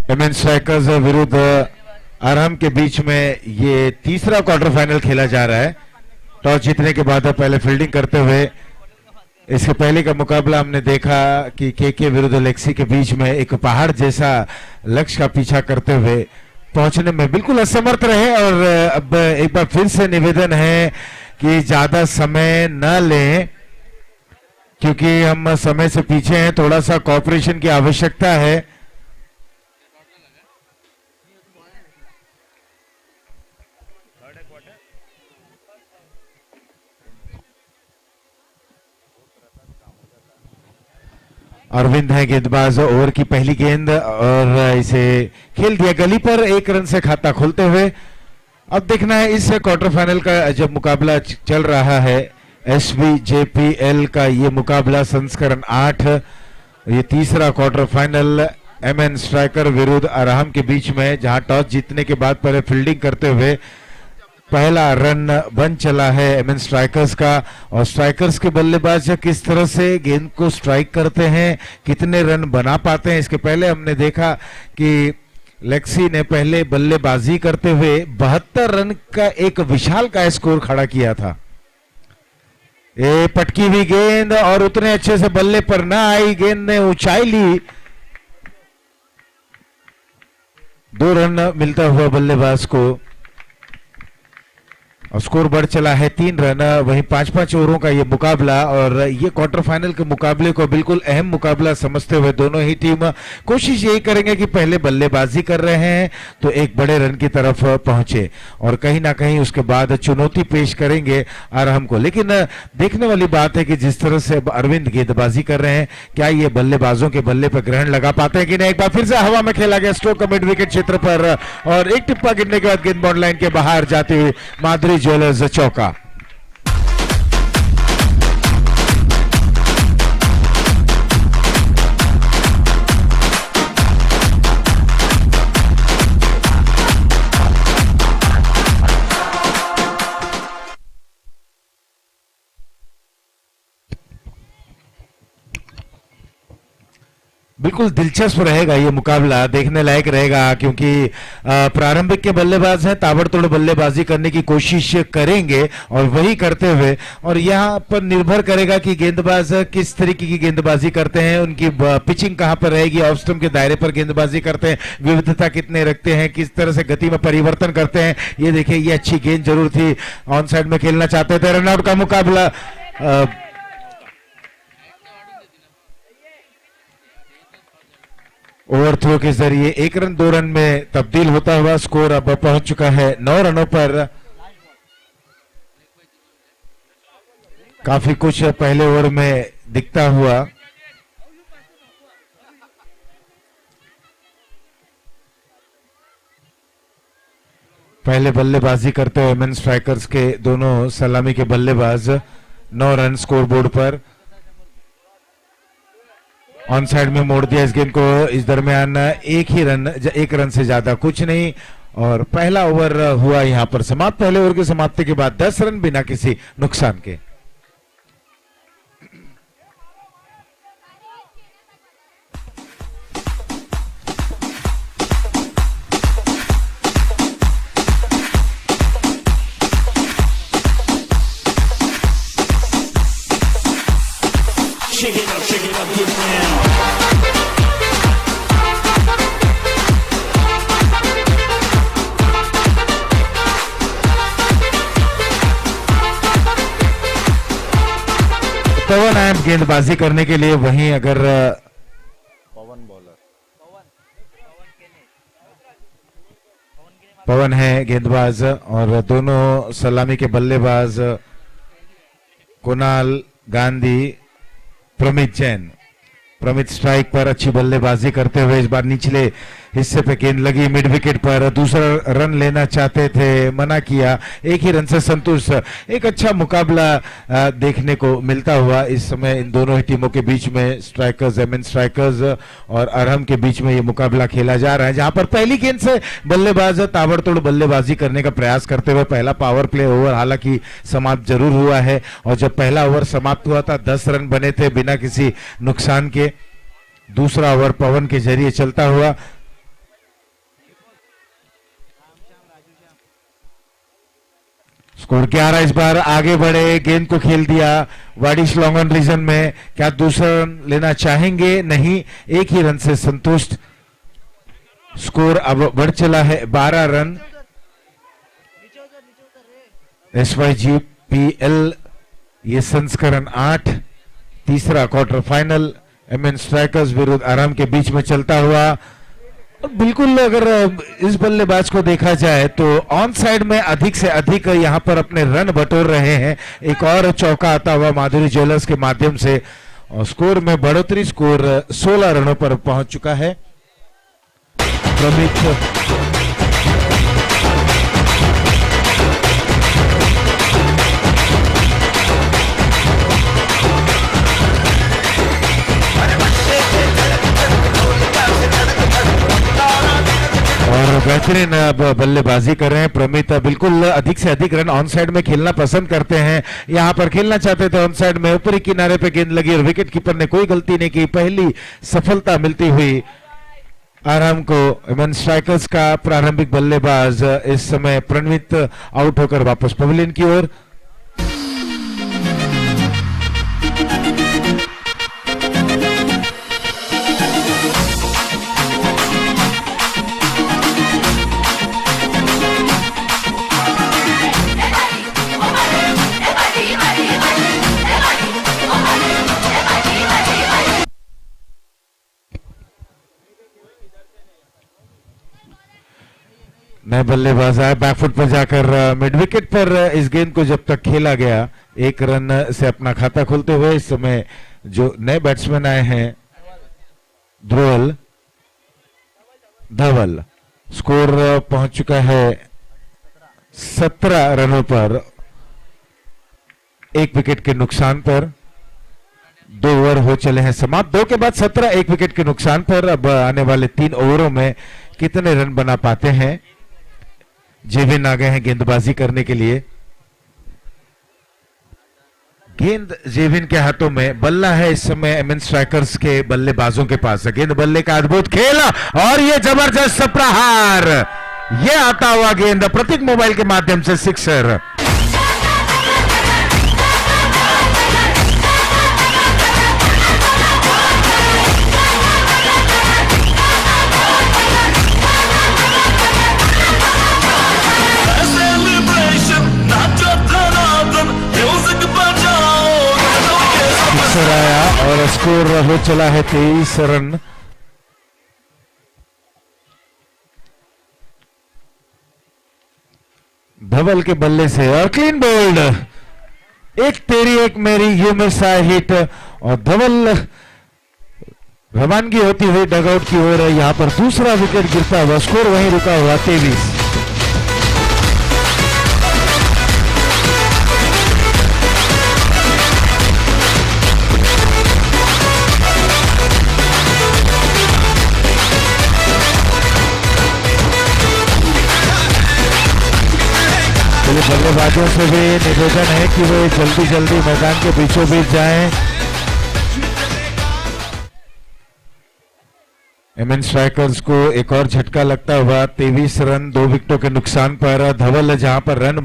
MN strikers विरुद्ध अरहम के बीच में ये तीसरा क्वार्टर फाइनल खेला जा रहा है। टॉस जीतने के बाद पहले फील्डिंग करते हुए, इसके पहले का मुकाबला हमने देखा कि के विरुद्ध लेक्सी के बीच में एक पहाड़ जैसा लक्ष्य का पीछा करते हुए पहुंचने में बिल्कुल असमर्थ रहे। और अब एक बार फिर से निवेदन है कि ज्यादा समय न लें, क्योंकि हम समय से पीछे हैं, थोड़ा सा कोऑपरेशन की आवश्यकता है। अरविंद है गेंदबाज, ओवर की पहली गेंद और इसे खेल दिया गली पर, 1 रन से खाता खोलते हुए। अब देखना है इस क्वार्टर फाइनल का जब मुकाबला चल रहा है, SBJPL का ये मुकाबला संस्करण 8, ये तीसरा क्वार्टर फाइनल एमएन स्ट्राइकर विरुद्ध अरहम के बीच में, जहां टॉस जीतने के बाद पहले फील्डिंग करते हुए पहला रन बन चला है एमएन स्ट्राइकर्स का। और स्ट्राइकर्स के बल्लेबाज किस तरह से गेंद को स्ट्राइक करते हैं, कितने रन बना पाते हैं। इसके पहले हमने देखा कि लेक्सी ने पहले बल्लेबाजी करते हुए 72 रन का एक विशाल का स्कोर खड़ा किया था। ये पटकी हुई गेंद और उतने अच्छे से बल्ले पर ना आई, गेंद ने ऊंचाई ली, 2 रन मिलता हुआ बल्लेबाज को और स्कोर बढ़ चला है 3 रन। वहीं 5-5 ओवरों का ये मुकाबला, और ये क्वार्टर फाइनल के मुकाबले को बिल्कुल अहम मुकाबला समझते हुए दोनों ही टीम कोशिश यही करेंगे कि पहले बल्लेबाजी कर रहे हैं तो एक बड़े रन की तरफ पहुंचे और कहीं ना कहीं उसके बाद चुनौती पेश करेंगे अरहम को। लेकिन देखने वाली बात है कि जिस तरह से अरविंद गेंदबाजी कर रहे हैं, क्या ये बल्लेबाजों के बल्ले पर ग्रहण लगा पाते हैं कि नहीं। एक बार फिर से हवा में खेला गया स्ट्रोक का मिड विकेट क्षेत्र पर, और एक टिप्पा गिरने के बाद गेंद बाउंड लाइन के बाहर जाते हुए माधुरी ज्वेलर्स चौका। बिल्कुल दिलचस्प रहेगा ये मुकाबला, देखने लायक रहेगा, क्योंकि प्रारंभिक के बल्लेबाज हैं, ताबड़तोड़ बल्लेबाजी करने की कोशिश करेंगे और वही करते हुए, और यहाँ पर निर्भर करेगा कि गेंदबाज किस तरीके की गेंदबाजी करते हैं, उनकी पिचिंग कहाँ पर रहेगी, ऑफ स्टंप के दायरे पर गेंदबाजी करते हैं, विविधता कितने रखते हैं, किस तरह से गति में परिवर्तन करते हैं। ये देखिए, ये अच्छी गेंद जरूर थी, ऑन साइड में खेलना चाहते थे, रनआउट का मुकाबला। ओवर थ्रो के जरिए 1 रन 2 रन में तब्दील होता हुआ स्कोर अब पहुंच चुका है 9 रनों पर। काफी कुछ पहले ओवर में दिखता हुआ। पहले बल्लेबाजी करते हुए मेन स्ट्राइकर्स के दोनों सलामी के बल्लेबाज 9 रन स्कोर बोर्ड पर। ऑन साइड में मोड़ दिया इस गेंद को, इस दरमियान 1 रन से ज्यादा कुछ नहीं, और पहला ओवर हुआ यहां पर समाप्त। पहले ओवर की समाप्ति के बाद 10 रन बिना किसी नुकसान के। पवन आए गेंदबाजी करने के लिए, वहीं अगर पवन है गेंदबाज, और दोनों सलामी के बल्लेबाज कुणाल गांधी, प्रमित जैन। प्रमित स्ट्राइक पर अच्छी बल्लेबाजी करते हुए इस बार निचले हिस्से पे गेंद लगी मिड विकेट पर, दूसरा रन लेना चाहते थे, मना किया, 1 ही रन से संतुष्ट। एक अच्छा मुकाबला देखने को मिलता हुआ इस समय इन दोनों ही टीमों के बीच में, स्ट्राइकर्स एमएन स्ट्राइकर्स और अरहम के बीच में ये मुकाबला खेला जा रहा है, जहां पर पहली गेंद से बल्लेबाज ताबड़तोड़ बल्लेबाजी करने का प्रयास करते हुए पहला पावर प्ले ओवर हालांकि समाप्त जरूर हुआ है। और जब पहला ओवर समाप्त हुआ था 10 रन बने थे बिना किसी नुकसान के। दूसरा ओवर पवन के जरिए चलता हुआ स्कोर 11 इस बार आगे बढ़े, गेंद को खेल दिया वाडिश लॉन्ग ऑन रीजन में। क्या दूसरा रन लेना चाहेंगे? नहीं, एक ही रन से संतुष्ट। स्कोर अब बढ़ चला है 12 रन। SYGPL ये संस्करण 8, तीसरा क्वार्टर फाइनल MN स्ट्राइकर्स विरुद्ध आराम के बीच में चलता हुआ। और बिल्कुल अगर इस बल्लेबाज को देखा जाए तो ऑन साइड में अधिक से अधिक यहां पर अपने रन बटोर रहे हैं। एक और चौका आता हुआ माधुरी ज्वेलर्स के माध्यम से और स्कोर में बढ़ोतरी, स्कोर 16 रनों पर पहुंच चुका है। प्रमित और बेहतरीन बल्लेबाजी कर रहे हैं प्रमित। बिल्कुल अधिक से अधिक रन ऑन साइड में खेलना पसंद करते हैं। यहां पर खेलना चाहते थे ऑन साइड में, ऊपरी किनारे पे गेंद लगी और विकेट कीपर ने कोई गलती नहीं की। पहली सफलता मिलती हुई आराम को। एमएन स्ट्राइकर्स का प्रारंभिक बल्लेबाज इस समय प्रणीत आउट होकर वापस पवेलियन की ओर। नए बल्लेबाज आए, बैकफुट पर जाकर मिड विकेट पर इस गेंद को जब तक खेला गया, एक रन से अपना खाता खोलते हुए इस समय जो नए बैट्समैन आए हैं ध्रुवल धवल। स्कोर पहुंच चुका है 17 रनों पर, एक विकेट के नुकसान पर। 2 ओवर हो चले हैं समाप्त। 2 के बाद 17, एक विकेट के नुकसान पर। अब आने वाले 3 ओवरों में कितने रन बना पाते हैं? जेविन आ गए हैं गेंदबाजी करने के लिए। गेंद जेविन के हाथों में, बल्ला है इस समय एमएन स्ट्राइकर्स के बल्लेबाजों के पास। गेंद बल्ले का अद्भुत खेल और ये जबरदस्त प्रहार, ये आता हुआ गेंद प्रतीक मोबाइल के माध्यम से सिक्सर। आया और स्कोर हो चला है 23 रन। धवल के बल्ले से और क्लीन बोल्ड, एक तेरी एक मेरी, यू मिस आई हिट। और धवल रवानगी होती हुई डगआउट की ओर। यहां पर दूसरा विकेट गिरता हुआ, स्कोर वहीं रुका हुआ 23। बल्लेबाजों से भी निवेदन है कि वे जल्दी जल्दी मैदान के बीचों बीच जाएं। एमएन स्ट्राइकर्स को एक और झटका लगता हुआ 23 रन 2 विकेटों के नुकसान पर। धवल जहां पर रन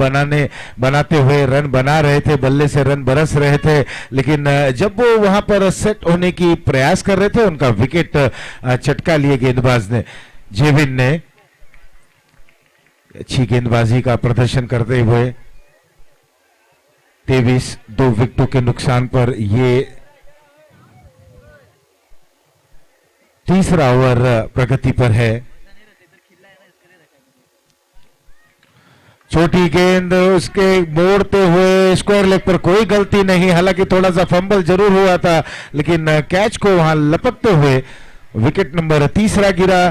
बनाते हुए रन बना रहे थे, बल्ले से रन बरस रहे थे, लेकिन जब वो वहां पर सेट होने की प्रयास कर रहे थे, उनका विकेट चटका लिए गेंदबाज ने, जेविन ने। अच्छी गेंदबाजी का प्रदर्शन करते हुए 23 2 विकेटों के नुकसान पर ये तीसरा ओवर प्रगति पर है। छोटी गेंद उसके मोड़ते हुए स्क्वायर लेग पर कोई गलती नहीं, हालांकि थोड़ा सा फंबल जरूर हुआ था, लेकिन कैच को वहां लपकते हुए विकेट नंबर तीसरा गिरा।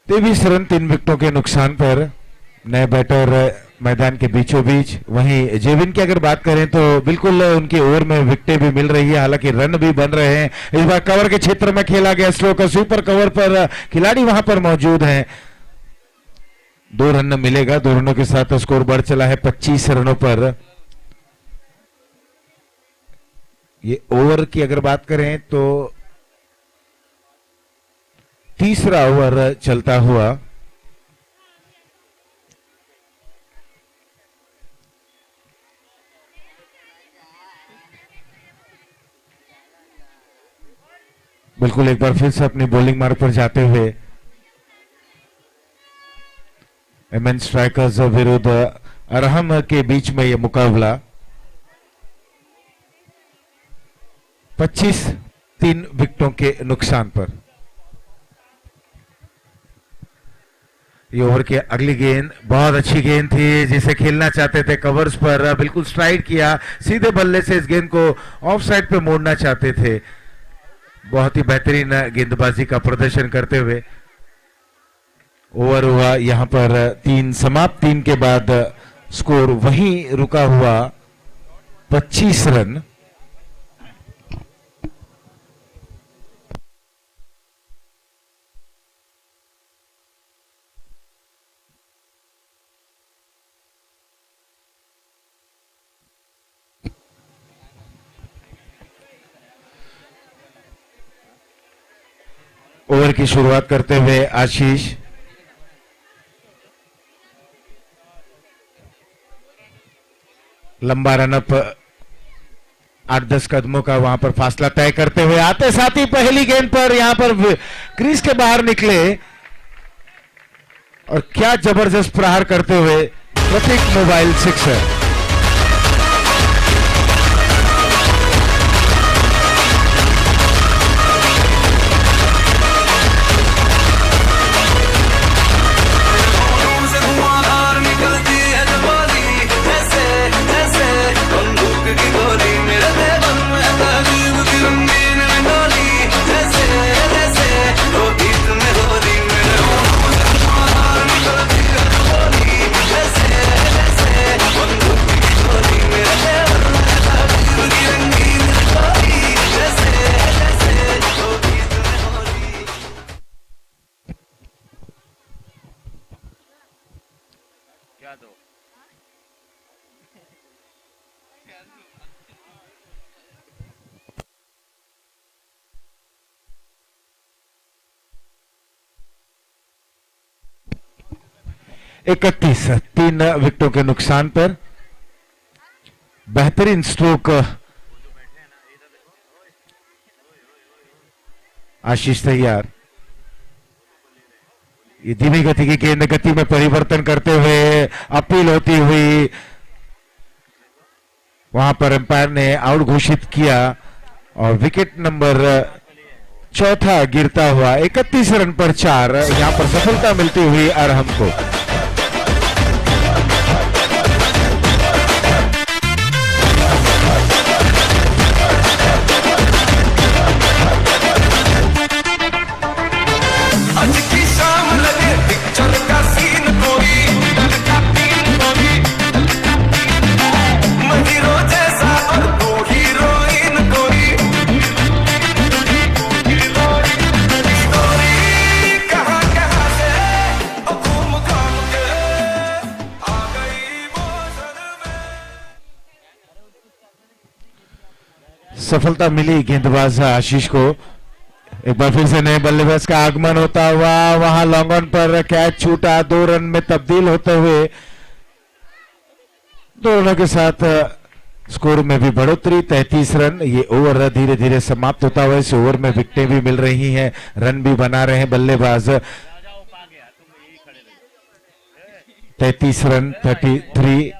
23 रन 3 विकेटों के नुकसान पर। नए बैटर मैदान के बीचों बीच। वहीं जेविन की अगर बात करें तो बिल्कुल उनके ओवर में विकेटें भी मिल रही है, हालांकि रन भी बन रहे हैं। इस बार कवर के क्षेत्र में खेला गया स्लो का सुपर कवर पर खिलाड़ी वहां पर मौजूद हैं। 2 रन मिलेगा, 2 रनों के साथ स्कोर बढ़ चला है 25 रनों पर। ये ओवर की अगर बात करें तो तीसरा ओवर चलता हुआ। बिल्कुल एक बार फिर से अपनी बॉलिंग मार्ग पर जाते हुए एमएन स्ट्राइकर्स विरुद्ध अरहम के बीच में यह मुकाबला 25 3 विकेटों के नुकसान पर। ये ओवर की अगली गेंद बहुत अच्छी गेंद थी जिसे खेलना चाहते थे कवर्स पर, बिल्कुल स्ट्राइक किया, सीधे बल्ले से इस गेंद को ऑफ साइड पे मोड़ना चाहते थे। बहुत ही बेहतरीन गेंदबाजी का प्रदर्शन करते हुए ओवर हुआ यहां पर 3 समाप्त। 3 के बाद स्कोर वहीं रुका हुआ 25 रन। ओवर की शुरुआत करते हुए आशीष लंबा रनअप 8-10 कदमों का वहां पर फासला तय करते हुए आते साथ ही पहली गेंद पर यहां पर क्रीज के बाहर निकले और क्या जबरदस्त प्रहार करते हुए प्रतीक मोबाइल सिक्सर। इकतीस 3 विकेटों के नुकसान पर। बेहतरीन स्ट्रोक आशीष तैयार। ये धीमी गति की गेंद गति में परिवर्तन करते हुए अपील होती हुई वहां पर अंपायर ने आउट घोषित किया और विकेट नंबर 4 गिरता हुआ 31 रन पर 4। यहां पर सफलता मिलती हुई अरहम को। सफलता मिली गेंदबाज आशीष को। एक बार फिर से नए बल्लेबाज का आगमन होता हुआ वहां लॉन्ग ऑन पर कैच छूटा, 2 रन में तब्दील होते हुए 2 रनों के साथ स्कोर में भी बढ़ोतरी 33 रन। ये ओवर धीरे धीरे समाप्त होता हुआ इस ओवर में विकेटें भी मिल रही हैं, रन भी बना रहे हैं बल्लेबाज। 33 रन 33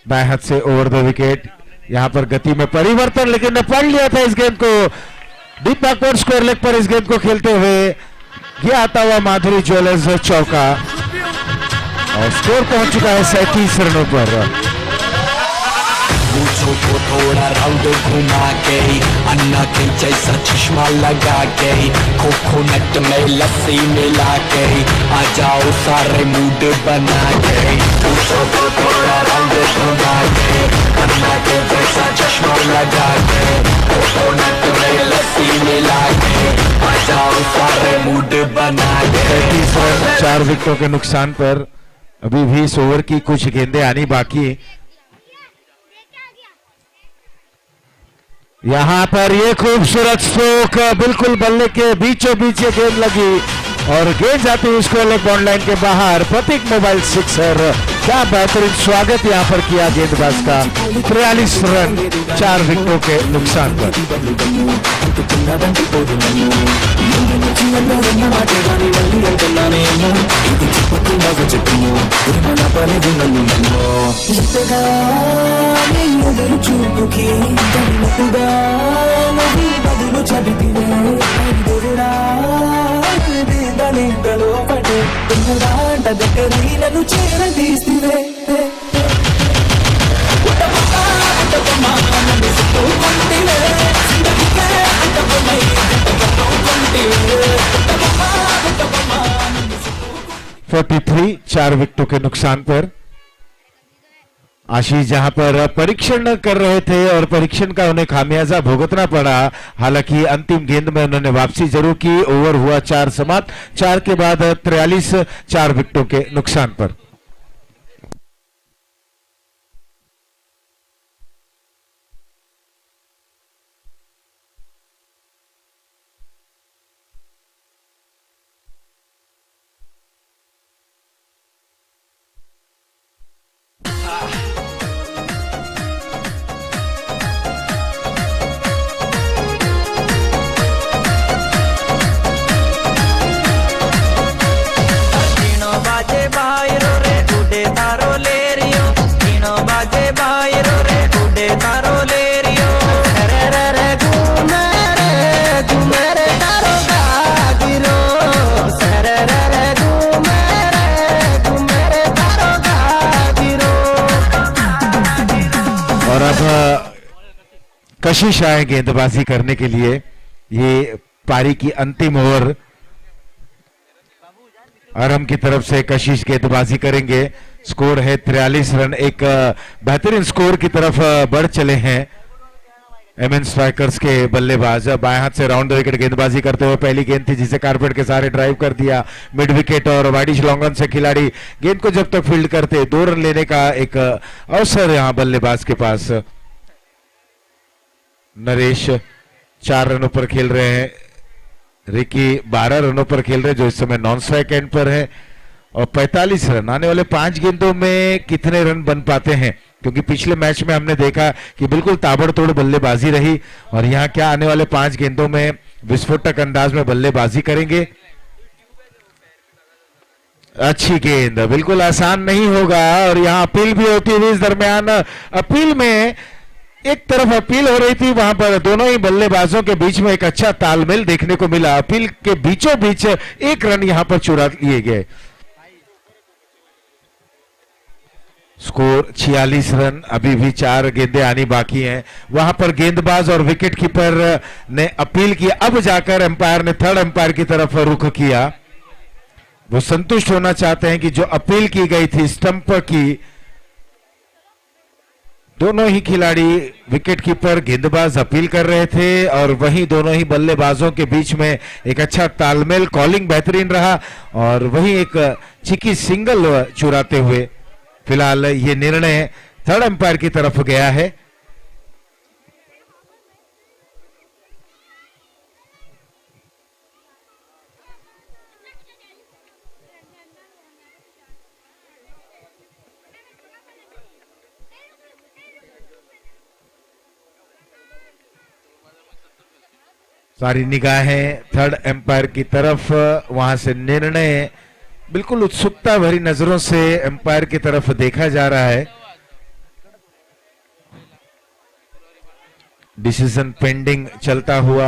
बाएं हाथ से ओवर द विकेट। यहां पर गति में परिवर्तन लेकिन ने पढ़ लिया था इस गेंद को। डीप बैकवर्ड स्क्वायर लेग पर इस गेंद को खेलते हुए ये आता हुआ माधुरी ज्वेलर्स चौका और स्कोर पहुंच चुका है 37 रनों पर। बच्चों को थोड़ा राउंड घुमा के, अन्ना के जैसा चश्मा लगा के, कोकोनट में लस्सी मिला के, आ जाओ सारे मूड बना के, बच्चों को थोड़ा राउंड घुमा के, अन्ना के जैसा चश्मा लगा के, कोकोनट में लस्सी मिला के, आ जाओ सारे मूड बना के। 4 विकेटों के नुकसान पर अभी भी इस ओवर की कुछ गेंदें आनी बाकी। यहां पर ये खूबसूरत स्ट्रोक बिल्कुल बल्ले के बीचों बीच ये गेंद लगी और गेंद जाती है उसको अलग बॉन्ड लाइन के बाहर। प्रतीक मोबाइल सिक्सर। क्या बेहतरीन स्वागत यहां पर किया गेंदबाज का। 43 रन 4 विकेटों के नुकसान पर। (43) 4 विकेटों के नुकसान पर। आशीष जहां पर परीक्षण कर रहे थे और परीक्षण का उन्हें खामियाजा भुगतना पड़ा, हालांकि अंतिम गेंद में उन्होंने वापसी जरूर की। ओवर हुआ 4 समाप्त। 4 के बाद 43 4 विकेटों के नुकसान पर। और अब कशिश आए गेंदबाजी करने के लिए। ये पारी की अंतिम ओवर आरम की तरफ से कशिश गेंदबाजी करेंगे। स्कोर है 43 रन। एक बेहतरीन स्कोर की तरफ बढ़ चले हैं एमएन स्ट्राइकर्स के बल्लेबाज। बाएं हाथ से राउंड द विकेट गेंदबाजी करते हुए पहली गेंद थी जिसे कारपेट के सहारे ड्राइव कर दिया मिड विकेट, और वाइडिश लॉन्ग रन से खिलाड़ी गेंद को जब तक फील्ड करते 2 रन लेने का एक अवसर यहां बल्लेबाज के पास। नरेश 4 रनों पर खेल रहे हैं, रिकी 12 रनों पर खेल रहे हैं जो इस समय नॉन स्ट्राइक एंड पर है, और 45 रन। आने वाले 5 गेंदों में कितने रन बन पाते हैं, क्योंकि पिछले मैच में हमने देखा कि बिल्कुल ताबड़तोड़ बल्लेबाजी रही, और यहां क्या आने वाले 5 गेंदों में विस्फोटक अंदाज में बल्लेबाजी करेंगे। अच्छी गेंद, बिल्कुल आसान नहीं होगा, और यहां अपील भी होती हुई इस दरमियान। अपील में एक तरफ अपील हो रही थी, वहां पर दोनों ही बल्लेबाजों के बीच में एक अच्छा तालमेल देखने को मिला। अपील के बीचों बीच 1 रन यहां पर चुरा लिए गए। Score 46 run. अभी भी 4 गेंदें आनी बाकी हैं। वहां पर गेंदबाज और विकेट कीपर ने अपील की, अब जाकर एम्पायर ने थर्ड एम्पायर की तरफ रुख किया। वो संतुष्ट होना चाहते हैं कि जो अपील की गई थी स्टंप की, दोनों ही खिलाड़ी विकेट कीपर गेंदबाज अपील कर रहे थे, और वहीं दोनों ही बल्लेबाजों के बीच में एक अच्छा तालमेल, कॉलिंग बेहतरीन रहा, और वहीं एक चिकी सिंगल चुराते हुए फिलहाल ये निर्णय थर्ड एम्पायर की तरफ गया है। सारी निगाहें थर्ड एम्पायर की तरफ, वहां से निर्णय बिल्कुल उत्सुकता भरी नजरों से एम्पायर की तरफ देखा जा रहा है। डिसीजन पेंडिंग चलता हुआ।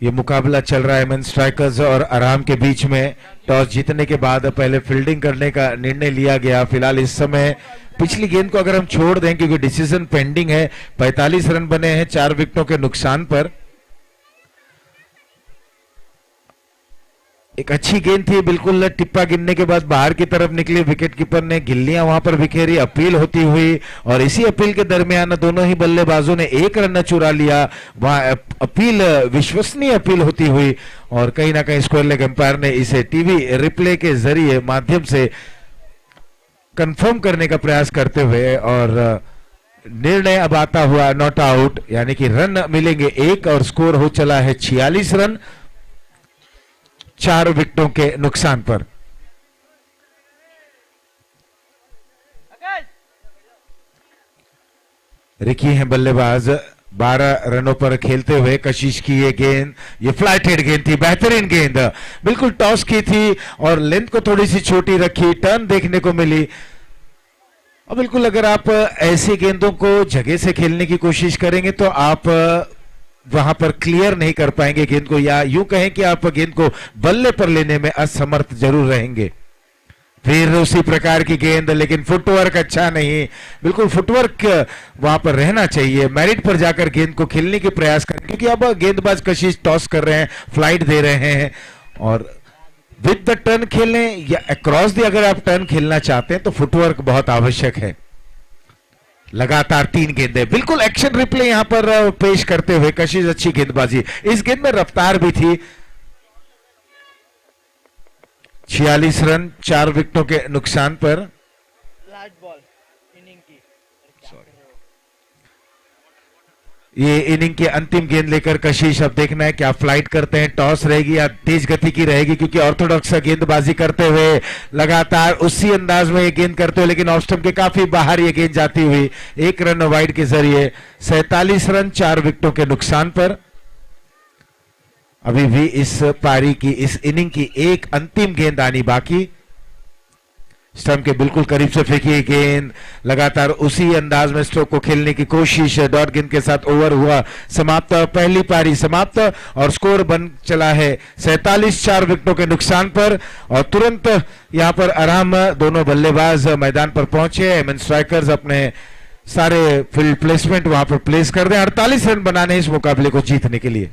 ये मुकाबला चल रहा है मेन स्ट्राइकर्स और आराम के बीच में। टॉस जीतने के बाद पहले फील्डिंग करने का निर्णय लिया गया। फिलहाल इस समय पिछली गेंद को अगर हम छोड़ दें क्योंकि डिसीजन पेंडिंग है, 45 रन बने हैं 4 विकेटों के नुकसान पर। एक अच्छी गेंद थी, बिल्कुल टिप्पा गिरने के बाद बाहर की तरफ निकली, विकेट कीपर ने गिल्लियां वहां पर बिखेरी, अपील होती हुई और इसी अपील के दरमियान दोनों ही बल्लेबाजों ने एक रन चुरा लिया। वहां अपील विश्वसनीय अपील होती हुई और कहीं ना कहीं स्क्वायर लेग अंपायर ने इसे टीवी रिप्ले के जरिए माध्यम से कंफर्म करने का प्रयास करते हुए और निर्णय अब आता हुआ नॉट आउट, यानी कि रन मिलेंगे 1 और स्कोर हो चला है 46 रन 4 विकेटों के नुकसान पर। रिकी हैं बल्लेबाज, 12 रनों पर खेलते हुए। कशिश की ये गेंद, ये फ्लाइटेड गेंद थी, बेहतरीन गेंद, बिल्कुल टॉस की थी और लेंथ को थोड़ी सी छोटी रखी, टर्न देखने को मिली। और बिल्कुल अगर आप ऐसी गेंदों को जगह से खेलने की कोशिश करेंगे तो आप वहां पर क्लियर नहीं कर पाएंगे गेंद को, या यूं कहें कि आप गेंद को बल्ले पर लेने में असमर्थ जरूर रहेंगे। फिर उसी प्रकार की गेंद, लेकिन फुटवर्क अच्छा नहीं, बिल्कुल फुटवर्क वहां पर रहना चाहिए। मेरिट पर जाकर गेंद को खेलने के प्रयास करें क्योंकि अब गेंदबाज कशिश टॉस कर रहे हैं, फ्लाइट दे रहे हैं और विद द टर्न खेलें या अक्रॉस दी अगर आप टर्न खेलना चाहते हैं तो फुटवर्क बहुत आवश्यक है। लगातार 3 गेंदें, बिल्कुल एक्शन रिप्ले यहां पर पेश करते हुए कशिश अच्छी गेंदबाजी। इस गेंद में रफ्तार भी थी। 46 रन 4 विकेटों के नुकसान पर। ये इनिंग की अंतिम गेंद लेकर कशिश अब देखना है क्या फ्लाइट करते हैं, टॉस रहेगी या तेज गति की रहेगी, क्योंकि ऑर्थोडॉक्स गेंदबाजी करते हुए लगातार उसी अंदाज में ये गेंद करते हुए, लेकिन ऑफ स्टंप के काफी बाहर ये गेंद जाती हुई 1 रन वाइड के जरिए 47 रन 4 विकेटों के नुकसान पर। अभी भी इस पारी की, इस इनिंग की एक अंतिम गेंद आनी बाकी। स्टंप के बिल्कुल करीब से फेंकी गेंद, लगातार उसी अंदाज में स्ट्रोक को खेलने की कोशिश, डॉट गेंद के साथ ओवर हुआ समाप्त, पहली पारी समाप्त और स्कोर बन चला है 47 4 विकेटों के नुकसान पर। और तुरंत यहां पर आराम दोनों बल्लेबाज मैदान पर पहुंचे। एमएन स्ट्राइकर्स अपने सारे फील्ड प्लेसमेंट वहां पर प्लेस कर दें, 48 रन बनाने इस मुकाबले को जीतने के लिए।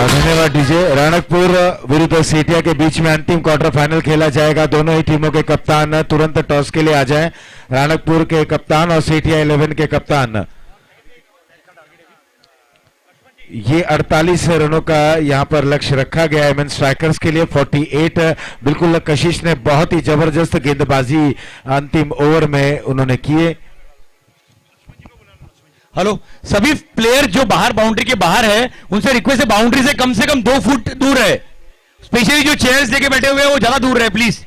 धन्यवाद डीजे। राणकपुर विरुद्ध सेठिया के बीच में अंतिम क्वार्टर फाइनल खेला जाएगा। दोनों ही टीमों के कप्तान तुरंत टॉस के लिए आ जाएं। राणकपुर के कप्तान और सेठिया 11 के कप्तान। ये 48 रनों का यहां पर लक्ष्य रखा गया है एमएन स्ट्राइकर्स के लिए। 48 बिल्कुल कशिश ने बहुत ही जबरदस्त गेंदबाजी अंतिम ओवर में उन्होंने किए। हेलो, सभी प्लेयर जो बाहर बाउंड्री के बाहर है उनसे रिक्वेस्ट है बाउंड्री से कम 2 फुट दूर है। स्पेशली जो चेयर्स लेके बैठे हुए हैं वो ज्यादा दूर रहे प्लीज।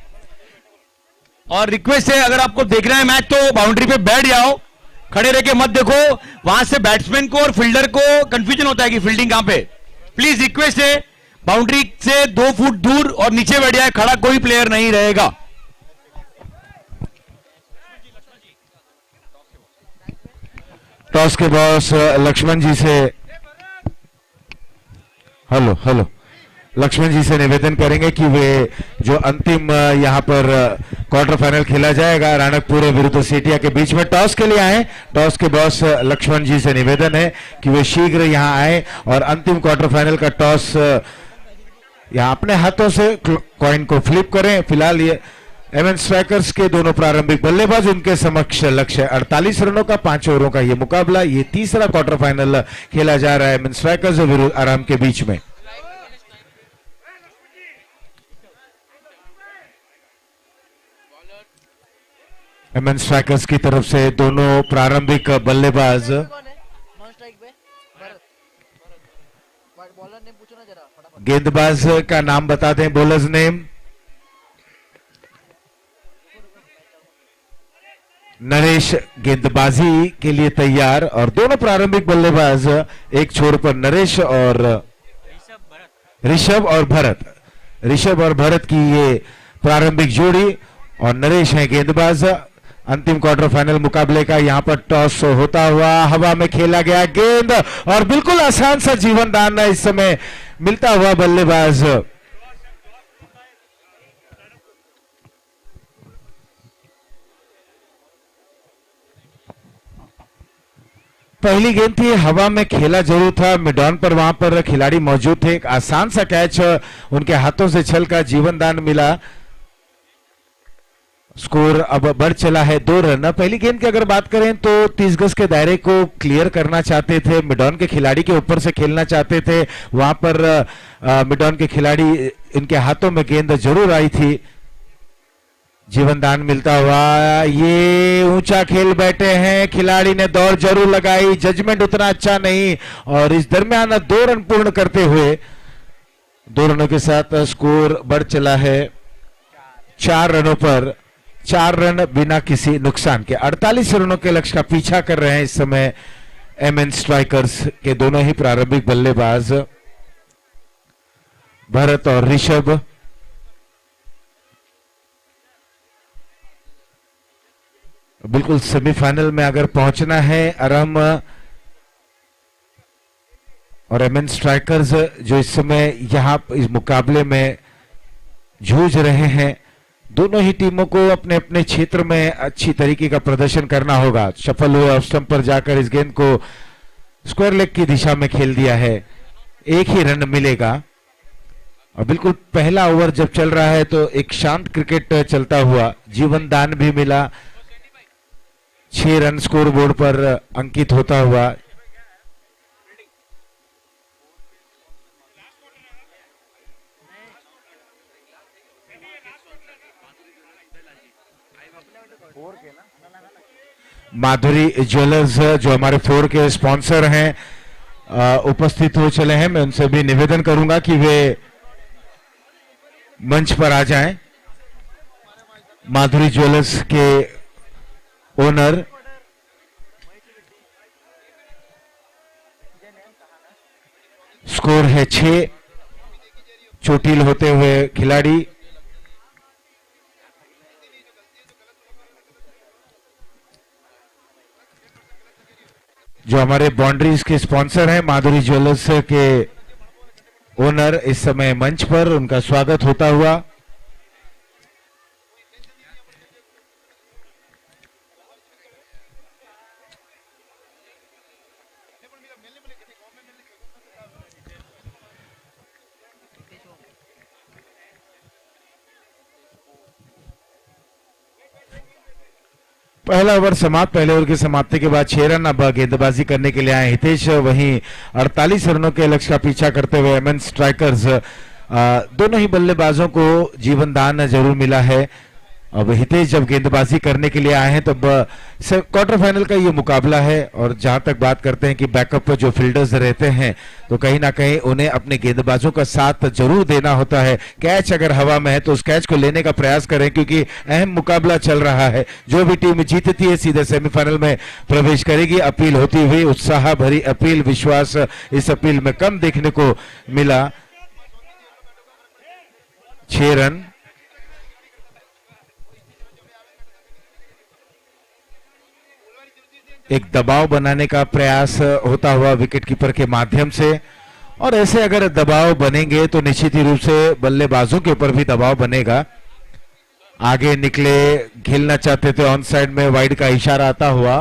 और रिक्वेस्ट है अगर आपको देखना है मैच तो बाउंड्री पे बैठ जाओ, खड़े रह के मत देखो, वहां से बैट्समैन को और फील्डर को कंफ्यूजन होता है कि फील्डिंग कहां पे। प्लीज रिक्वेस्ट है बाउंड्री से 2 फुट दूर और नीचे बैठ जाए, खड़ा कोई प्लेयर नहीं रहेगा। टॉस के बॉस लक्ष्मण जी से हेलो लक्ष्मण जी से निवेदन करेंगे कि वे जो अंतिम यहां पर क्वार्टर फाइनल खेला जाएगा राणकपुर विरुद्ध सेठिया के बीच में, टॉस के लिए आए। टॉस के बॉस लक्ष्मण जी से निवेदन है कि वे शीघ्र यहां आए और अंतिम क्वार्टर फाइनल का टॉस या अपने हाथों से कॉइन को फ्लिप करें। फिलहाल ये एमएन स्ट्राइकर्स के दोनों प्रारंभिक बल्लेबाज, उनके समक्ष लक्ष्य 48 रनों का 5 ओवरों का ये मुकाबला। ये तीसरा क्वार्टर फाइनल खेला जा रहा है एमएन स्ट्राइकर्स और विरुद्ध आराम के बीच में। एमएन स्ट्राइकर्स की तरफ से दोनों प्रारंभिक बल्लेबाज, गेंदबाज का नाम बता दें, बॉलर्स नेम नरेश गेंदबाजी के लिए तैयार और दोनों प्रारंभिक बल्लेबाज एक छोर पर नरेश और ऋषभ और भरत की ये प्रारंभिक जोड़ी और नरेश है गेंदबाज। अंतिम क्वार्टर फाइनल मुकाबले का यहां पर टॉस होता हुआ हवा में खेला गया गेंद और बिल्कुल आसान सा जीवन दान इस समय मिलता हुआ बल्लेबाज पहली गेंद थी, हवा में खेला जरूर था, मिडॉन पर वहां पर खिलाड़ी मौजूद थे। एक आसान सा कैच उनके हाथों से छलका, जीवन दान मिला। स्कोर अब बढ़ चला है 2 रन। पहली गेंद की अगर बात करें तो 30 गज के दायरे को क्लियर करना चाहते थे, मिडॉन के खिलाड़ी के ऊपर से खेलना चाहते थे। वहां पर मिडॉन के खिलाड़ी, इनके हाथों में गेंद जरूर आई थी। जीवन दान मिलता हुआ, ये ऊंचा खेल बैठे हैं, खिलाड़ी ने दौड़ जरूर लगाई, जजमेंट उतना अच्छा नहीं और इस दरमियान 2 रन पूर्ण करते हुए 2 रनों के साथ स्कोर बढ़ चला है 4 रनों पर। 4 रन बिना किसी नुकसान के 48 रनों के लक्ष्य का पीछा कर रहे हैं इस समय एमएन स्ट्राइकर्स के दोनों ही प्रारंभिक बल्लेबाज भरत और ऋषभ। बिल्कुल सेमीफाइनल में अगर पहुंचना है अरम और एमएन स्ट्राइकर्स जो इस समय यहां इस मुकाबले में जूझ रहे हैं, दोनों ही टीमों को अपने अपने क्षेत्र में अच्छी तरीके का प्रदर्शन करना होगा। सफल हुए ऑफ स्टंप पर जाकर इस गेंद को स्क्वायर लेग की दिशा में खेल दिया है, एक ही रन मिलेगा। और बिल्कुल पहला ओवर जब चल रहा है तो एक शांत क्रिकेट चलता हुआ, जीवन दान भी मिला, 6 रन स्कोर बोर्ड पर अंकित होता हुआ। माधुरी ज्वेलर्स जो हमारे 4 के स्पॉन्सर हैं उपस्थित हो चले हैं। मैं उनसे भी निवेदन करूंगा कि वे मंच पर आ जाएं। माधुरी ज्वेलर्स के ओनर स्कोर है 6, चोटिल होते हुए खिलाड़ी जो हमारे बाउंड्रीज के स्पॉन्सर हैं, माधुरी ज्वेलर्स के ओनर इस समय मंच पर, उनका स्वागत होता हुआ। पहला ओवर समाप्त। पहले ओवर की समाप्ति के बाद 6 रन अब गेंदबाजी करने के लिए आए हितेश। वहीं 48 रनों के लक्ष्य का पीछा करते हुए एमएन स्ट्राइकर्स दोनों ही बल्लेबाजों को जीवन दान जरूर मिला है। अब हितेश जब गेंदबाजी करने के लिए आए हैं तब क्वार्टर फाइनल का ये मुकाबला है और जहां तक बात करते हैं कि बैकअप पर जो फील्डर्स रहते हैं तो कहीं ना कहीं उन्हें अपने गेंदबाजों का साथ जरूर देना होता है। कैच अगर हवा में है तो उस कैच को लेने का प्रयास करें क्योंकि अहम मुकाबला चल रहा है। जो भी टीम जीतती है सीधे सेमीफाइनल में प्रवेश करेगी। अपील होती हुई, उत्साह भरी अपील, विश्वास इस अपील में कम देखने को मिला। 6 रन एक दबाव बनाने का प्रयास होता हुआ विकेटकीपर के माध्यम से, और ऐसे अगर दबाव बनेंगे तो निश्चित ही रूप से बल्लेबाजों के ऊपर भी दबाव बनेगा। आगे निकले, खेलना चाहते थे ऑन साइड में, वाइड का इशारा आता हुआ।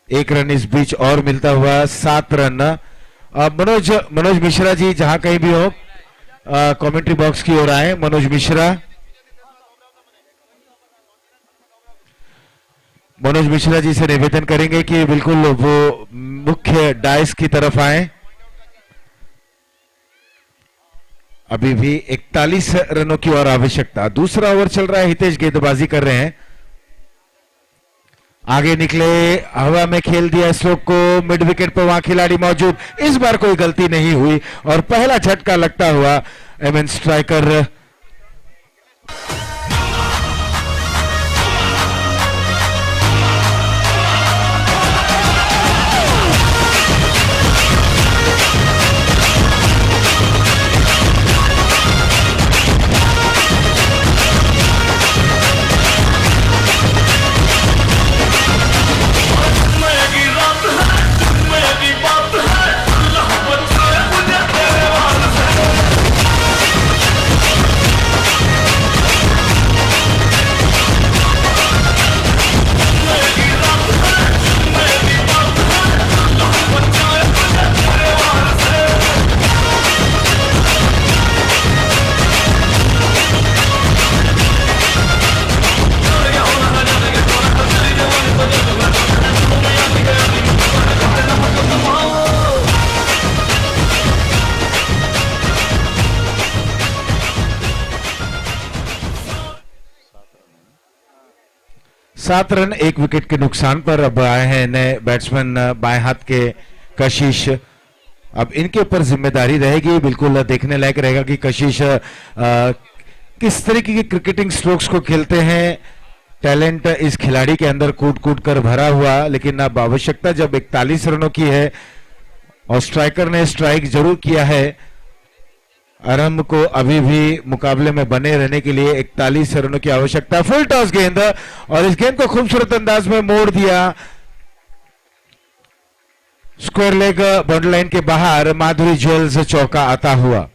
1 रन इस बीच और मिलता हुआ, 7 रन। अब मनोज मिश्रा जी जहां कहीं भी हो, कमेंट्री बॉक्स की ओर आए। मनोज मिश्रा, मनोज मिश्रा जी से निवेदन करेंगे कि बिल्कुल वो मुख्य डाइस की तरफ आए। अभी भी 41 रनों की और आवश्यकता। दूसरा ओवर चल रहा है, हितेश गेंदबाजी कर रहे हैं। आगे निकले, हवा में खेल दिया स्ट्रोक को, मिड विकेट पर वहां खिलाड़ी मौजूद। इस बार कोई गलती नहीं हुई और पहला झटका लगता हुआ एमएन स्ट्राइकर। सात रन, एक विकेट के नुकसान पर अब आए हैं नए बैट्समैन बाएं हाथ के कशिश। अब इनके ऊपर जिम्मेदारी रहेगी, बिल्कुल देखने लायक रहेगा कि कशिश किस तरीके की क्रिकेटिंग स्ट्रोक्स को खेलते हैं। टैलेंट इस खिलाड़ी के अंदर कूद कूद कर भरा हुआ, लेकिन अब आवश्यकता जब 41 रनों की है और स्ट्राइकर ने स्ट्राइक जरूर किया है। अरम को अभी भी मुकाबले में बने रहने के लिए 41 रनों की आवश्यकता। फुल टॉस गेंद और इस गेंद को खूबसूरत अंदाज में मोड़ दिया। स्क्वायर लेग बाउंड्री लाइन के बाहर माधुरी ज्वेल्स चौका आता हुआ।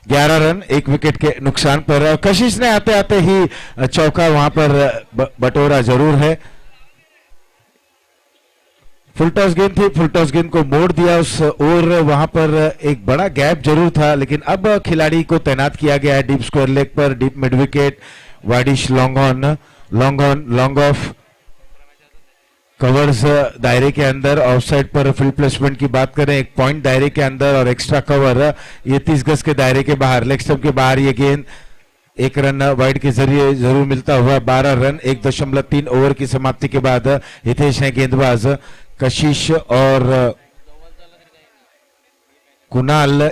ग्यारह रन, एक विकेट के नुकसान पर कशिश ने आते आते ही चौका वहां पर बटोरा जरूर है। फुल टॉस गेंद थी, फुल टॉस गेंद को मोड़ दिया उस ओर। वहां पर एक बड़ा गैप जरूर था, लेकिन अब खिलाड़ी को तैनात किया गया है डीप स्क्वायर लेग पर, deep mid wicket, widish long on, long off, covers दायरे के अंदर। ऑफ साइड पर फील्ड प्लेसमेंट की बात करें, एक पॉइंट दायरे के अंदर और एक्स्ट्रा कवर ये 30 गज के दायरे के बाहर, लेग स्टंप के बाहर ये गेंद। एक रन वाइड के जरिए जरूर मिलता हुआ। 12 रन 1.3 ओवर की समाप्ति के बाद हितेश हैं गेंदबाज। कशिश और कुणाल,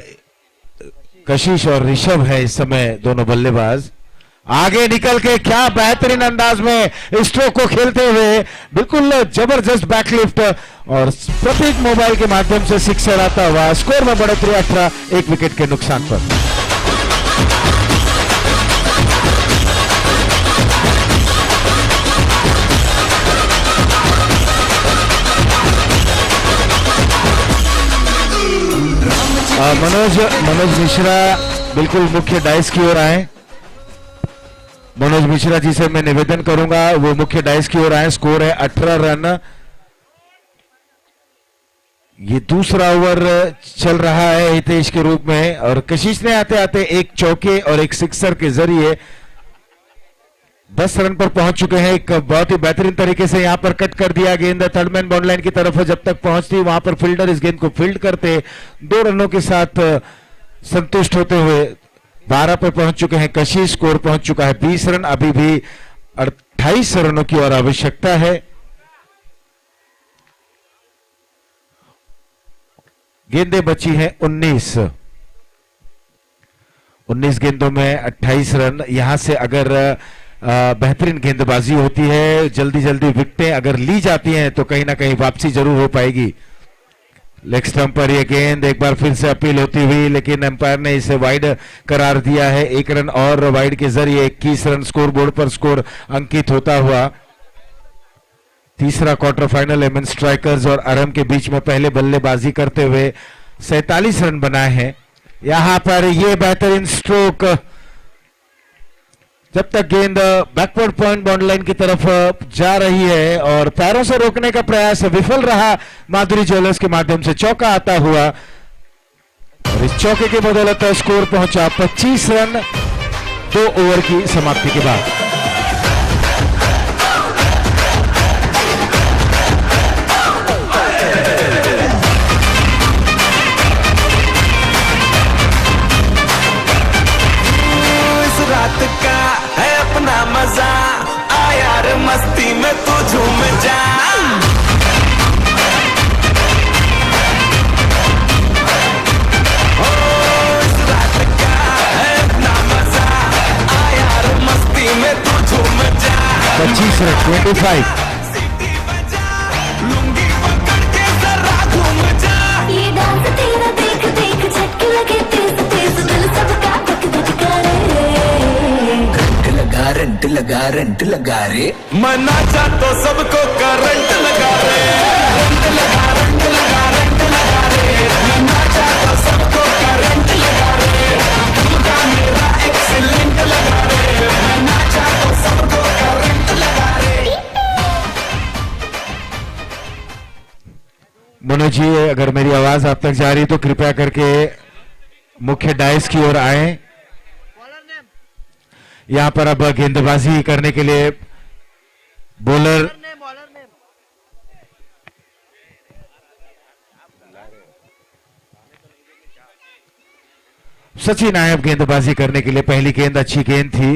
कशिश और ऋषभ है इस समय दोनों बल्लेबाज। आगे निकल के क्या बेहतरीन अंदाज में स्ट्रोक को खेलते हुए, बिल्कुल जबरदस्त बैकलिफ्ट और प्रतीक मोबाइल के माध्यम से सिक्सर आता हुआ। स्कोर में बढ़ोतरी 18, एक विकेट के नुकसान पर। मनोज मिश्रा बिल्कुल मुख्य डाइस की ओर आए। मनोज मिश्रा जी से मैं निवेदन करूंगा वो मुख्य डाइस की ओर आए। स्कोर है 18 रन। ये दूसरा ओवर चल रहा है हितेश के रूप में और कशिश ने आते आते एक चौके और एक सिक्सर के जरिए 10 रन पर पहुंच चुके हैं। एक बहुत ही बेहतरीन तरीके से यहां पर कट कर दिया गेंद थर्डमैन बाउंड्री लाइन की तरफ। जब तक पहुंचती वहां पर फील्डर इस गेंद को फील्ड करते 2 रनों के साथ संतुष्ट होते हुए 12 पर पहुंच चुके हैं कशिश। स्कोर पहुंच चुका है 20 रन। अभी भी 28 रनों की और आवश्यकता है। गेंदें बची हैं 19 गेंदों में 28 रन। यहां से अगर बेहतरीन गेंदबाजी होती है, जल्दी जल्दी विकेटें अगर ली जाती हैं तो कहीं ना कहीं वापसी जरूर हो पाएगी। लेग स्टंप पर यह गेंद एक बार फिर से अपील होती हुई, लेकिन अंपायर ने इसे वाइड करार दिया है। 1 रन और वाइड के जरिए 21 रन स्कोर बोर्ड पर स्कोर अंकित होता हुआ। तीसरा क्वार्टर फाइनल एमएन स्ट्राइकर्स और अरम के बीच में पहले बल्लेबाजी करते हुए 47 रन बनाए हैं। यहां पर यह बेहतरीन स्ट्रोक जब तक गेंद बैकवर्ड पॉइंट बाउंड्री लाइन की तरफ जा रही है और पैरों से रोकने का प्रयास विफल रहा माधुरी ज्वेलर्स के माध्यम से चौका आता हुआ, और इस चौके की बदौलत स्कोर पहुंचा 25 रन 2 ओवर की समाप्ति के बाद। रात का है अपना मजा, आ यार मस्ती में तू झूम जा। ओ इस रात का है अपना मजा, आ यार मस्ती में तू झूम जा। 25 रन 25। सीटी बजा, लुंगी पकड़ के जरा घूम जा। ये डांस तेरा देख देख झटके लगे तेज तेज दिल सबका धक धक करे। रंट लगा रे, मना चा तो सबको करंट लगा रे। रंट लगा रे, मना चा तो सबको करंट लगा रे। तुमका मेरा एक्सीलेंट लगा रे, मना चा तो सबको करंट लगा रे। मनोज जी, अगर मेरी आवाज आप तक जा रही तो कृपया करके मुख्य डाइस की ओर आए। यहां पर अब गेंदबाजी करने के लिए बॉलर सचिन आए अब गेंदबाजी करने के लिए। पहली गेंद अच्छी गेंद थी।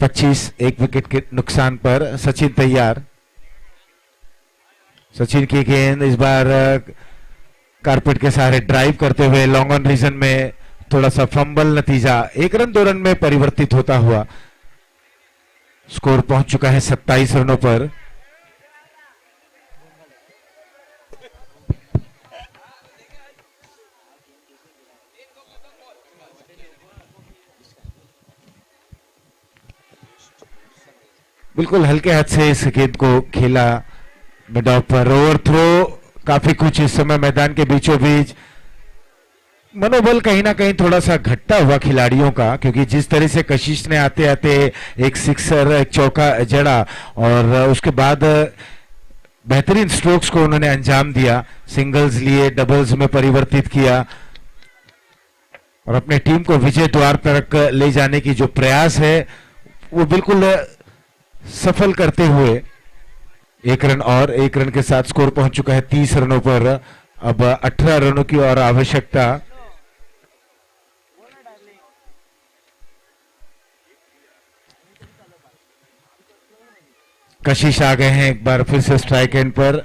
पच्चीस, एक विकेट के नुकसान पर सचिन तैयार। सचिन की गेंद इस बार कारपेट के सहारे ड्राइव करते हुए लॉन्ग ऑन रीजन में थोड़ा सा फंबल, नतीजा 1 रन 2 रन में परिवर्तित होता हुआ स्कोर पहुंच चुका है 27 रनों पर। बिल्कुल हल्के हाथ से इस गेंद को खेला मिड ऑफ पर। ओवर थ्रो काफी कुछ इस समय मैदान के बीचों बीच। मनोबल कहीं ना कहीं थोड़ा सा घटता हुआ खिलाड़ियों का, क्योंकि जिस तरह से कशिश ने आते आते एक सिक्सर, एक चौका जड़ा और उसके बाद बेहतरीन स्ट्रोक्स को उन्होंने अंजाम दिया, सिंगल्स लिए, डबल्स में परिवर्तित किया और अपने टीम को विजय द्वार तक ले जाने की जो प्रयास है वो बिल्कुल सफल करते हुए 1 रन और 1 रन के साथ स्कोर पहुंच चुका है 30 रनों पर। अब 18 रनों की और आवश्यकता। कशिश आ गए हैं एक बार फिर से स्ट्राइक एंड पर।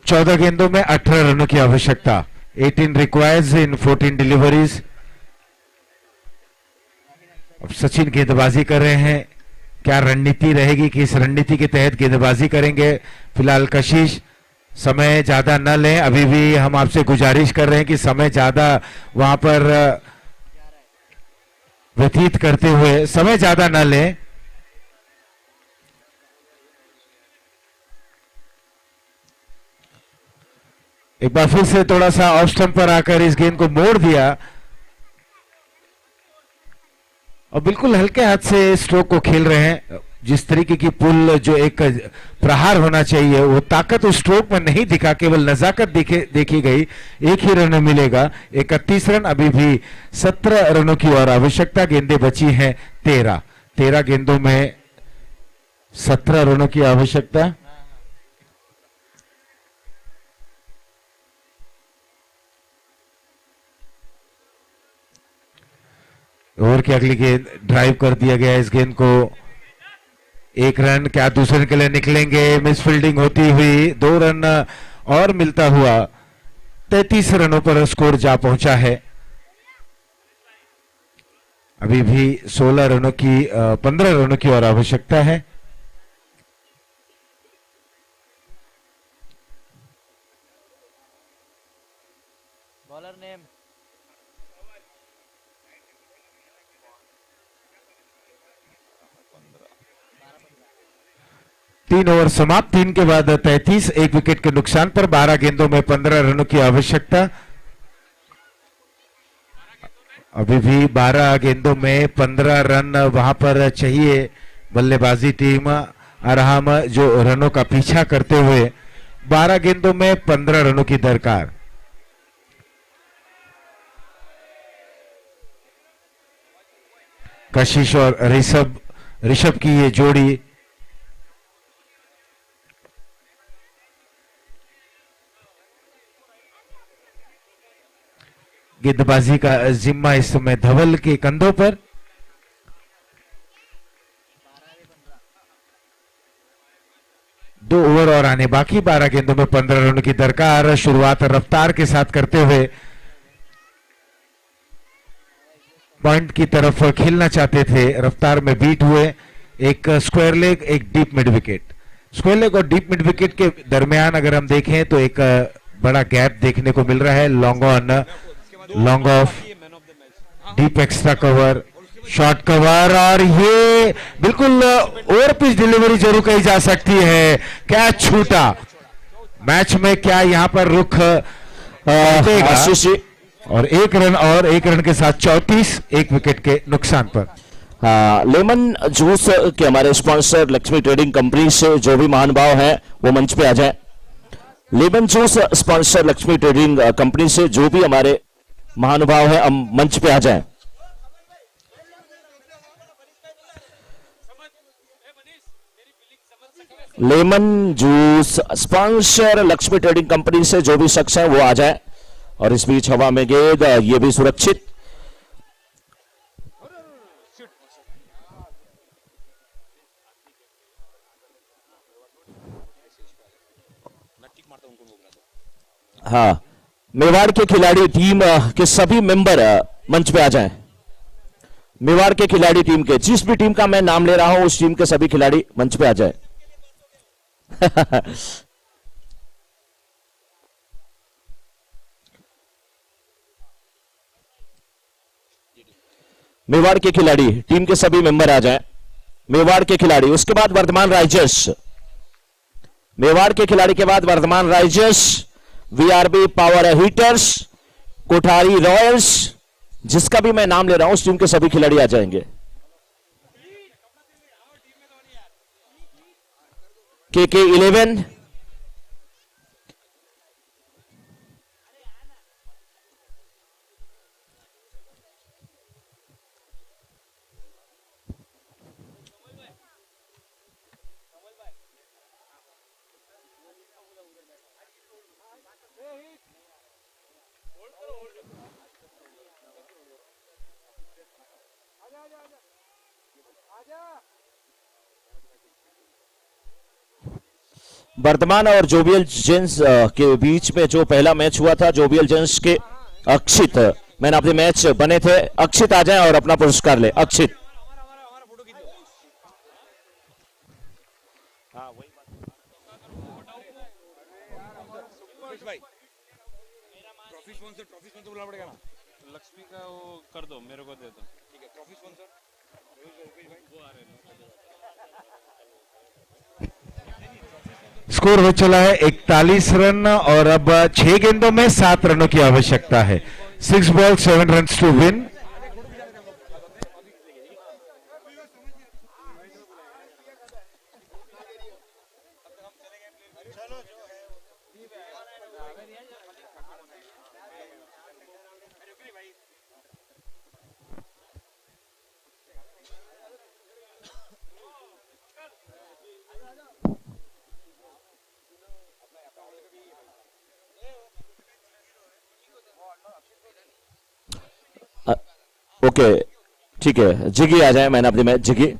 चौदह गेंदों में 18 रनों की आवश्यकता। 18 रिक्वायर्स इन 14 डिलीवरीज। अब सचिन गेंदबाजी कर रहे हैं। क्या रणनीति रहेगी, कि इस रणनीति के तहत गेंदबाजी करेंगे? फिलहाल कशिश समय ज्यादा न लें। अभी भी हम आपसे गुजारिश कर रहे हैं कि समय ज्यादा वहां पर व्यतीत करते हुए समय ज्यादा न लें। एक बार फिर से थोड़ा सा ऑफ स्टंप पर आकर इस गेंद को मोड़ दिया और बिल्कुल हल्के हाथ से स्ट्रोक को खेल रहे हैं। जिस तरीके की पुल, जो एक प्रहार होना चाहिए, वो ताकत उस स्ट्रोक में नहीं दिखा, केवल नजाकत देखी गई। एक ही रन मिलेगा। 31 रन, अभी भी 17 रनों की और आवश्यकता। गेंदें बची हैं 13 गेंदों में 17 रनों की आवश्यकता। ओवर की अगली गेंद ड्राइव कर दिया गया। इस गेंद को 1 रन, क्या दूसरे के लिए निकलेंगे? मिस फील्डिंग होती हुई 2 रन और मिलता हुआ 33 रनों पर स्कोर जा पहुंचा है। अभी भी 16 रनों की 15 रनों की और आवश्यकता है। बॉलर नेम 3 ओवर समाप्त, 3 के बाद 33, 1 विकेट के नुकसान पर 12 गेंदों में 15 रनों की आवश्यकता। अभी भी 12 गेंदों में 15 रन वहां पर चाहिए। बल्लेबाजी टीम अरहम जो रनों का पीछा करते हुए 12 गेंदों में 15 रनों की दरकार। कशिश और ऋषभ की ये जोड़ी गेंदबाजी का जिम्मा इस समय धवल के कंधों पर। दो ओवर और आने बाकी, 12 गेंदों में 15 रनों की दरकार। शुरुआत रफ्तार के साथ करते हुए पॉइंट की तरफ खेलना चाहते थे, रफ्तार में बीट हुए। एक स्क्वायर लेग, एक deep mid wicket. Square leg और डीप मिड विकेट के दरमियान अगर हम देखें तो एक बड़ा गैप देखने को मिल रहा है। Long on, long off, deep extra cover, short cover, और ये बिल्कुल ओवर पिच डिलीवरी जरूर कही जा सकती है। कैच छूटा। मैच में क्या यहां पर रुख आशीष जी, और एक रन के साथ 34, 1 विकेट के नुकसान पर। लेमन जूस के हमारे स्पॉन्सर लक्ष्मी ट्रेडिंग कंपनी से जो भी महानुभाव हैं वो मंच पे आ जाएं। Lemon juice sponsor Lakshmi trading company से जो भी हमारे महानुभाव हैं हम मंच पे आ जाएं। Lemon juice sponsor Lakshmi trading company से जो भी शख्स हैं वो आ जाए। और इस बीच हवा में गेंद, ये भी सुरक्षित। हाँ, मेवाड़ के खिलाड़ी टीम के सभी मेंबर मंच पे आ जाएं। मेवाड़ के खिलाड़ी टीम के, जिस भी टीम का मैं नाम ले रहा हूं उस टीम के सभी खिलाड़ी मंच पे आ जाएं। मेवाड़ के खिलाड़ी टीम के सभी मेंबर आ जाएं। मेवाड़ के खिलाड़ी, उसके बाद वर्धमान राइजर्स। मेवाड़ के खिलाड़ी के बाद Vardhaman risers, VRB power hitters, Kothari royals, जिसका भी मैं नाम ले रहा हूं उस टीम के सभी खिलाड़ी आ जाएंगे। के 11, वर्धमान और जोबियल जेंस के बीच में जो पहला मैच हुआ था, जोबियल जेंस के अक्षित मैन ऑफ द मैच बने थे। अक्षित आ जाएं और अपना पुरस्कार ले। अक्षित, लक्ष्मी का वो कर दो, मेरे को दे दो। ठीक है, ट्रॉफी स्पॉन्सर स्कोर हो चला है 41 रन और अब 6 गेंदों में 7 रनों की आवश्यकता है। 6 ball 7 run to win. Okay, ठीक है, जिगी आ जाए मैन ऑफ द मैच। जिगी,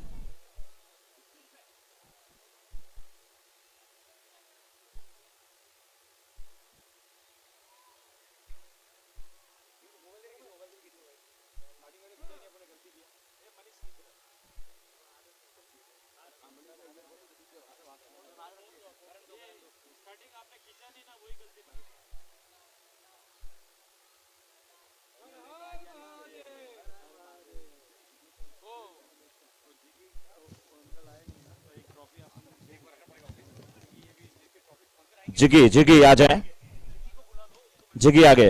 जिगी जिगी आ जाए, जिगी आगे।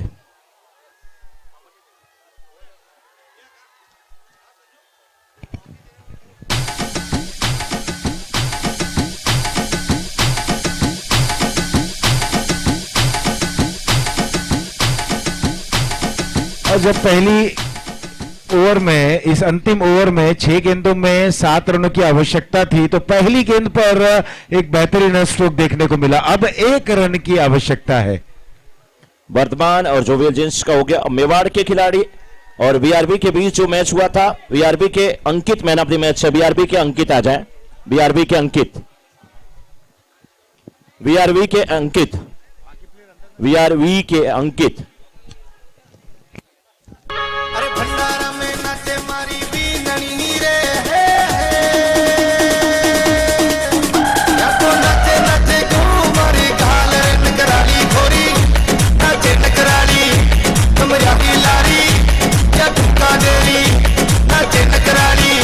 और जब पहली ओवर में, इस अंतिम ओवर में 6 गेंदों में 7 रनों की आवश्यकता थी, तो पहली गेंद पर एक बेहतरीन स्ट्रोक देखने को मिला। अब 1 रन की आवश्यकता है। वर्धमान और जोवियल जेंट्स का हो गया। अब मेवाड़ के खिलाड़ी और वीआरबी के बीच जो मैच हुआ था, वीआरबी के अंकित मैन ऑफ द मैच है। वीआरबी के अंकित आ जाए, वीआरबी के अंकित, वीआरबी के अंकित, वीआरबी के अंकित। अरे भंडारा में नाचे मारी बीननी रे या तो नाचे नाचे घूमरी घाल नकराली खोरी, नाचे नकराली कमरिया की लारी या ठुका देरी, नाचे नकराली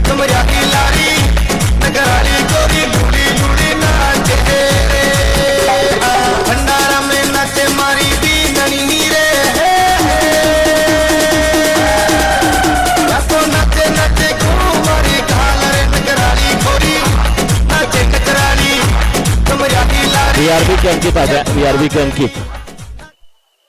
कमरिया की लारी, नकराली खोरी लूड़ी लूड़ी नाचे रे। भंडारा में नाचे मारी बीननी रे वीआरबी के अंकित आ जाए, वीआरबी के अंकित।